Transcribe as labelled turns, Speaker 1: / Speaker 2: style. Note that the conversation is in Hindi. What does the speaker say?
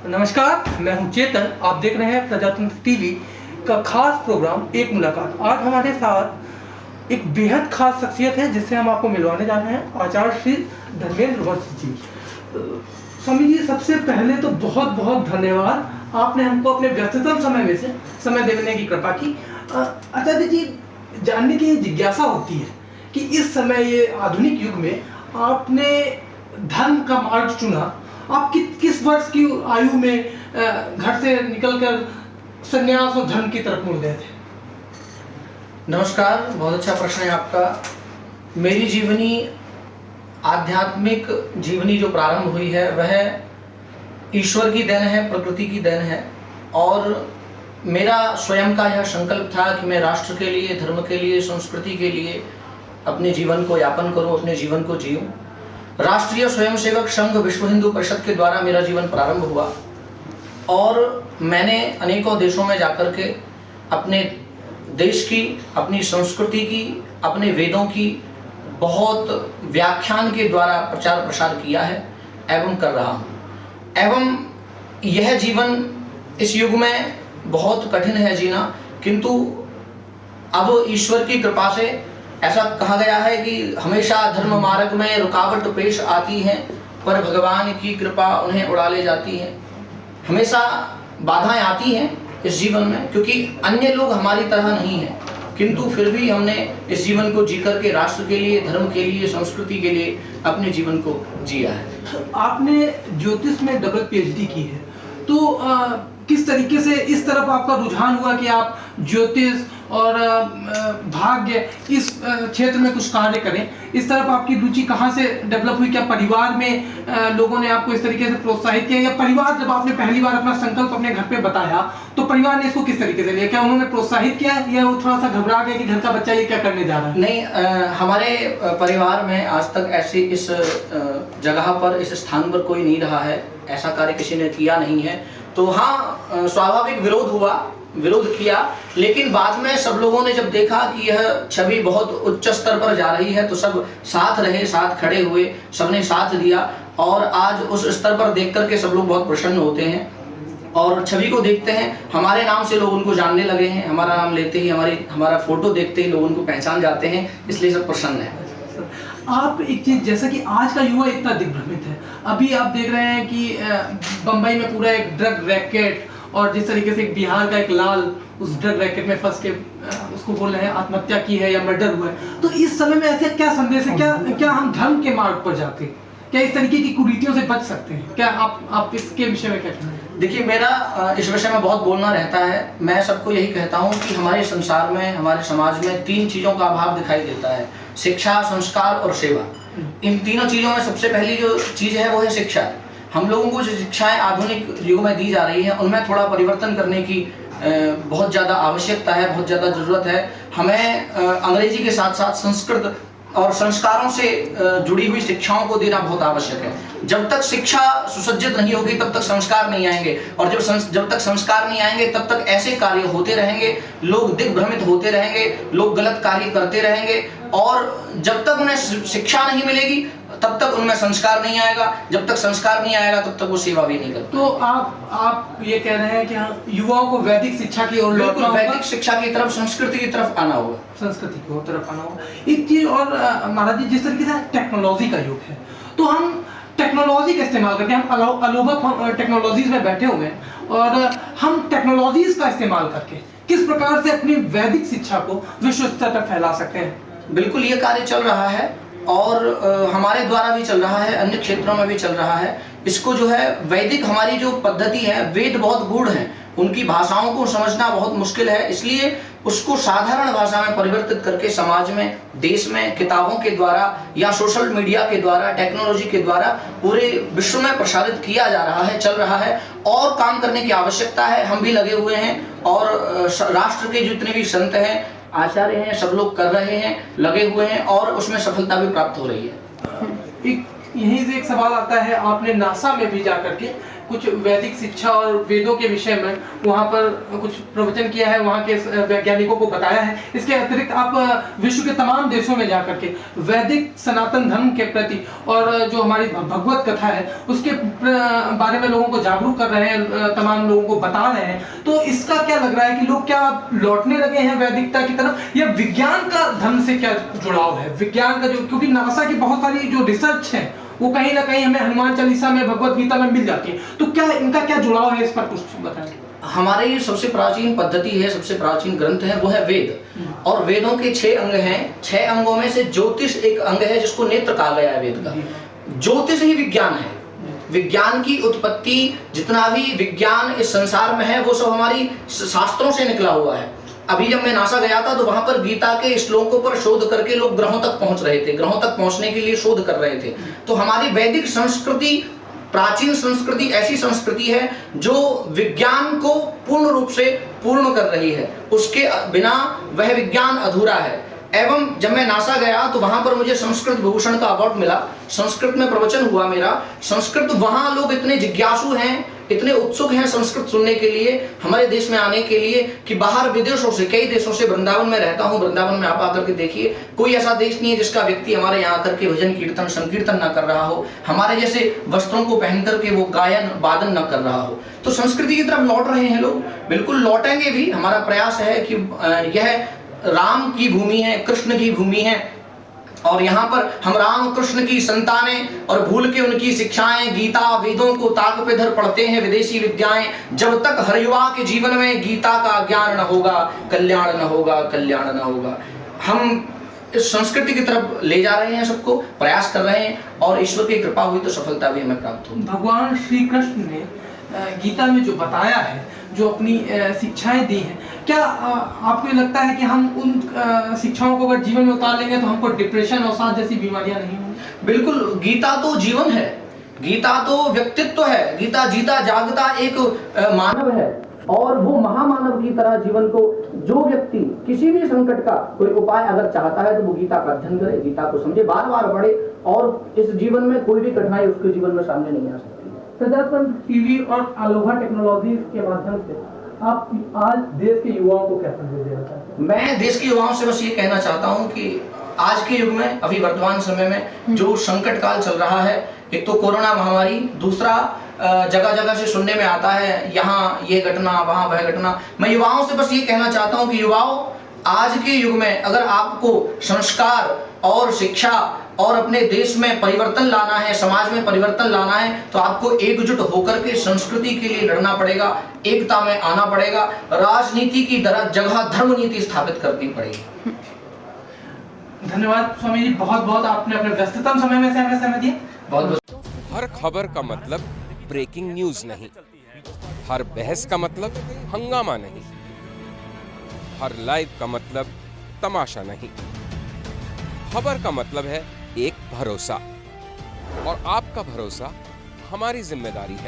Speaker 1: नमस्कार, मैं हूं चेतन। आप देख रहे हैं प्रजातंत्र टीवी का खास प्रोग्राम एक मुलाकात। आज हमारे साथ एक बेहद खास शख्सियत है जिससे हम आपको मिलवाने जा रहे हैं, आचार्य श्री धर्मेंद्र वंश जी। स्वामी जी, सबसे पहले तो बहुत बहुत धन्यवाद, आपने हमको अपने व्यस्ततम समय में से समय देने की कृपा की। आचार्य जी, जानने की जिज्ञासा होती है कि इस समय ये आधुनिक युग में आपने धर्म का मार्ग चुना। आप किस वर्ष की आयु में घर से निकलकर संन्यास और धर्म की तरफ मुड़ गए थे?
Speaker 2: नमस्कार, बहुत अच्छा प्रश्न है आपका। मेरी जीवनी, आध्यात्मिक जीवनी जो प्रारंभ हुई है वह ईश्वर की देन है, प्रकृति की देन है। और मेरा स्वयं का यह संकल्प था कि मैं राष्ट्र के लिए, धर्म के लिए, संस्कृति के लिए अपने जीवन को यापन करूं, अपने जीवन को जीऊं। राष्ट्रीय स्वयंसेवक संघ विश्व हिंदू परिषद के द्वारा मेरा जीवन प्रारंभ हुआ और मैंने अनेकों देशों में जाकर के अपने देश की, अपनी संस्कृति की, अपने वेदों की बहुत व्याख्यान के द्वारा प्रचार प्रसार किया है एवं कर रहा हूँ। एवं यह जीवन इस युग में बहुत कठिन है जीना, किंतु अब ईश्वर की कृपा से ऐसा कहा गया है कि हमेशा धर्म मार्ग में रुकावट पेश आती है, पर भगवान की कृपा उन्हें उड़ा ले जाती है। हमेशा बाधाएं आती हैं इस जीवन में, क्योंकि अन्य लोग हमारी तरह नहीं हैं, किंतु फिर भी हमने इस जीवन को जी करके राष्ट्र के लिए, धर्म के लिए, संस्कृति के लिए अपने जीवन को जिया है।
Speaker 1: आपने ज्योतिष में डबल पीएचडी की है, तो किस तरीके से इस तरफ आपका रुझान हुआ कि आप ज्योतिष और भाग्य इस क्षेत्र में कुछ कार्य करें? इस तरफ आपकी रुचि कहाँ से डेवलप हुई? क्या परिवार में लोगों ने आपको इस तरीके से प्रोत्साहित किया, या परिवार, जब आपने पहली बार अपना संकल्प अपने घर पे बताया तो परिवार ने इसको किस तरीके से लिया? क्या उन्होंने प्रोत्साहित किया या वो थोड़ा सा घबरा गया कि घर का बच्चा ये क्या करने जा रहा है?
Speaker 2: नहीं, हमारे परिवार में आज तक ऐसी इस जगह पर, इस स्थान पर कोई नहीं रहा है, ऐसा कार्य किसी ने किया नहीं है। तो हाँ, स्वाभाविक विरोध किया, लेकिन बाद में सब लोगों ने जब देखा कि यह छवि बहुत उच्च स्तर पर जा रही है तो सब साथ रहे, साथ खड़े हुए, सबने साथ दिया और आज उस स्तर पर देख करके सब लोग बहुत प्रसन्न होते हैं और छवि को देखते हैं। हमारे नाम से लोग उनको जानने लगे हैं, हमारा नाम लेते ही, हमारा फोटो देखते ही लोग उनको पहचान जाते हैं, इसलिए सब प्रसन्न है।
Speaker 1: आप एक चीज, जैसा कि आज का युवा इतना दिग्भ्रमित है, अभी आप देख रहे हैं कि बंबई में पूरा एक ड्रग रैकेट, और जिस तरीके से एक बिहार का एक लाल उस ड्रग रैकेट में फंस के उसको बोल रहे हैं आत्महत्या की है या मर्डर हुआ है, तो इस समय में ऐसे क्या संदेश है? क्या हम धर्म के मार्ग पर जाके क्या इस तरीके की कुरीतियों से बच सकते हैं? क्या आप इसके विषय में क्या कहना है?
Speaker 2: देखिए, मेरा इस विषय में बहुत बोलना रहता है। मैं सबको यही कहता हूँ कि हमारे संसार में, हमारे समाज में 3 चीज़ों का अभाव दिखाई देता है: शिक्षा, संस्कार और सेवा। इन तीनों चीज़ों में सबसे पहली जो चीज़ है वो है शिक्षा। हम लोगों को जो शिक्षाएं आधुनिक युग में दी जा रही हैं उनमें थोड़ा परिवर्तन करने की बहुत ज़्यादा आवश्यकता है, बहुत ज़्यादा ज़रूरत है। हमें अंग्रेजी के साथ साथ संस्कृत और संस्कारों से जुड़ी हुई शिक्षाओं को देना बहुत आवश्यक है। जब तक शिक्षा सुसज्जित नहीं होगी तब तक संस्कार नहीं आएंगे, और जब तक संस्कार नहीं आएंगे तब तक ऐसे कार्य होते रहेंगे, लोग दिग्भ्रमित होते रहेंगे, लोग गलत कार्य करते रहेंगे, और जब तक उन्हें शिक्षा नहीं मिलेगी तब तक उनमें संस्कार नहीं आएगा, जब तक संस्कार नहीं आएगा तब तक वो सेवा भी नहीं करते।
Speaker 1: तो आप ये कह रहे हैं कि हाँ, युवाओं को वैदिक शिक्षा की ओर,
Speaker 2: बिल्कुल वैदिक शिक्षा की तरफ, संस्कृति की तरफ आना होगा,
Speaker 1: संस्कृति की तरफ आना होगा। एक चीज और महाराज जी, जिस तरीके से टेक्नोलॉजी का युग है, तो हम टेक्नोलॉजी का इस्तेमाल करके, हम अलोभक टेक्नोलॉजीज में बैठे हुए हैं, और हम टेक्नोलॉजीज का इस्तेमाल करके किस प्रकार से अपनी वैदिक शिक्षा को विश्व स्तर पर फैला सकते हैं?
Speaker 2: बिल्कुल, ये कार्य चल रहा है और हमारे द्वारा भी चल रहा है, अन्य क्षेत्रों में भी चल रहा है। इसको जो है, वैदिक हमारी जो पद्धति है, वेद बहुत गूढ़ हैं, उनकी भाषाओं को समझना बहुत मुश्किल है, इसलिए उसको साधारण भाषा में परिवर्तित करके समाज में, देश में, किताबों के द्वारा या सोशल मीडिया के द्वारा, टेक्नोलॉजी के द्वारा पूरे विश्व में प्रसारित किया जा रहा है, चल रहा है, और काम करने की आवश्यकता है। हम भी लगे हुए हैं और राष्ट्र के जितने भी संत हैं, आचार्य हैं, सब लोग कर रहे हैं, लगे हुए हैं, और उसमें सफलता भी प्राप्त हो रही है।
Speaker 1: यहीं से एक सवाल आता है, आपने नासा में भी जाकर के कुछ वैदिक शिक्षा और वेदों के विषय में वहाँ पर कुछ प्रवचन किया है, वहाँ के वैज्ञानिकों को बताया है। इसके अतिरिक्त आप विश्व के तमाम देशों में जाकर के वैदिक सनातन धर्म के प्रति और जो हमारी भगवत कथा है उसके बारे में लोगों को जागरूक कर रहे हैं, तमाम लोगों को बता रहे हैं। तो इसका क्या लग रहा है कि लोग क्या लौटने लगे हैं वैदिकता की तरफ, या विज्ञान का धर्म से क्या जुड़ाव है? विज्ञान का जो, क्योंकि नासा की बहुत सारी जो रिसर्च है वो कहीं ना कहीं हमें हनुमान चालीसा में, भगवत गीता में मिल जाती है, तो क्या इनका क्या जुड़ाव है, इस पर कुछ बताएं।
Speaker 2: हमारी सबसे प्राचीन पद्धति है, सबसे प्राचीन ग्रंथ है, वो है वेद। और वेदों के 6 अंग हैं। 6 अंगों में से ज्योतिष एक अंग है जिसको नेत्र कहा गया है वेद का। ज्योतिष ही विज्ञान है। विज्ञान की उत्पत्ति, जितना भी विज्ञान इस संसार में है वो सब हमारी शास्त्रों से निकला हुआ है। अभी जब मैं नासा गया था तो वहां पर गीता के श्लोकों पर शोध करके लोग ग्रहों तक पहुंच रहे थे, ग्रहों तक पहुंचने के लिए शोध कर रहे थे। तो हमारी वैदिक संस्कृति, प्राचीन संस्कृति ऐसी संस्कृति है जो विज्ञान को पूर्ण रूप से पूर्ण कर रही है। उसके बिना वह विज्ञान अधूरा है। एवं जब मैं नासा गया तो वहां पर मुझे संस्कृत भूषण का अवार्ड मिला। संस्कृत में प्रवचन हुआ मेरा। संस्कृत, वहां लोग इतने जिज्ञासु हैं, इतने उत्सुक हैं संस्कृत सुनने के लिए, हमारे देश में आने के लिए, कि बाहर विदेशों से, कई देशों से, वृंदावन में रहता हूँ, वृंदावन में आप आकर के देखिए, कोई ऐसा देश नहीं है जिसका व्यक्ति हमारे यहाँ आकर के भजन कीर्तन संकीर्तन न कर रहा हो, हमारे जैसे वस्त्रों को पहन करके वो गायन वादन न कर रहा हो। तो संस्कृति की तरफ लौट रहे हैं लोग, बिल्कुल लौटेंगे भी। हमारा प्रयास है कि यह राम की भूमि है, कृष्ण की भूमि है, और यहाँ पर हम राम कृष्ण की संतानें और भूल के उनकी शिक्षाएं, गीता वेदों को ताक पे धर पढ़ते हैं विदेशी विद्याएं। जब तक हर युवा के जीवन में गीता का ज्ञान न होगा, कल्याण न होगा, कल्याण न होगा। हम इस संस्कृति की तरफ ले जा रहे हैं, सबको प्रयास कर रहे हैं, और ईश्वर की कृपा हुई तो सफलता भी हमें प्राप्त होगी।
Speaker 1: भगवान श्री कृष्ण ने गीता में जो बताया है, जो अपनी शिक्षाएं दी हैं, क्या आपको लगता है कि हम उन शिक्षाओं को अगर जीवन में उतार लेंगे तो हमको डिप्रेशन और साथ जैसी बीमारियां नहीं होंगी?
Speaker 2: बिल्कुल, गीता तो जीवन है, गीता तो व्यक्तित्व है, गीता जीता जागता एक मानव है, और वो महामानव की तरह जीवन को, जो व्यक्ति किसी भी संकट का कोई उपाय अगर चाहता है तो वो गीता का अध्ययन करे, गीता को समझे, बार बार पढ़े, और इस जीवन में कोई भी कठिनाई उसके जीवन में सामने नहीं आ सकती।
Speaker 1: प्रजातंत्र टीवी और अलोहा टेक्नोलॉजीज के माध्यम से आप आज देश के युवाओं को क्या संदेश देना चाहते हैं?
Speaker 2: मैं देश के युवाओं से बस ये कहना चाहता हूँ कि आज के युग में, अभी वर्तमान समय में जो संकट काल चल रहा है, एक तो कोरोना महामारी, दूसरा जगह जगह से सुनने में आता है यहाँ ये घटना, वहाँ वह घटना। मैं युवाओं से बस ये कहना चाहता हूँ कि युवाओं, आज के युग में अगर आपको संस्कार और शिक्षा और अपने देश में परिवर्तन लाना है, समाज में परिवर्तन लाना है, तो आपको एकजुट होकर के संस्कृति के लिए लड़ना पड़ेगा, एकता में आना पड़ेगा, राजनीति की जगह धर्म नीति स्थापित करनी पड़ेगी।
Speaker 1: धन्यवाद स्वामी जी, बहुत बहुत आपने अपने व्यस्ततम समय में से हमें समय दिया।
Speaker 2: बहुत बहुत।
Speaker 3: हर खबर का मतलब ब्रेकिंग न्यूज नहीं, हर बहस का मतलब हंगामा नहीं, हर लाइव का मतलब तमाशा नहीं। खबर का मतलब है एक भरोसा, और आपका भरोसा हमारी जिम्मेदारी है।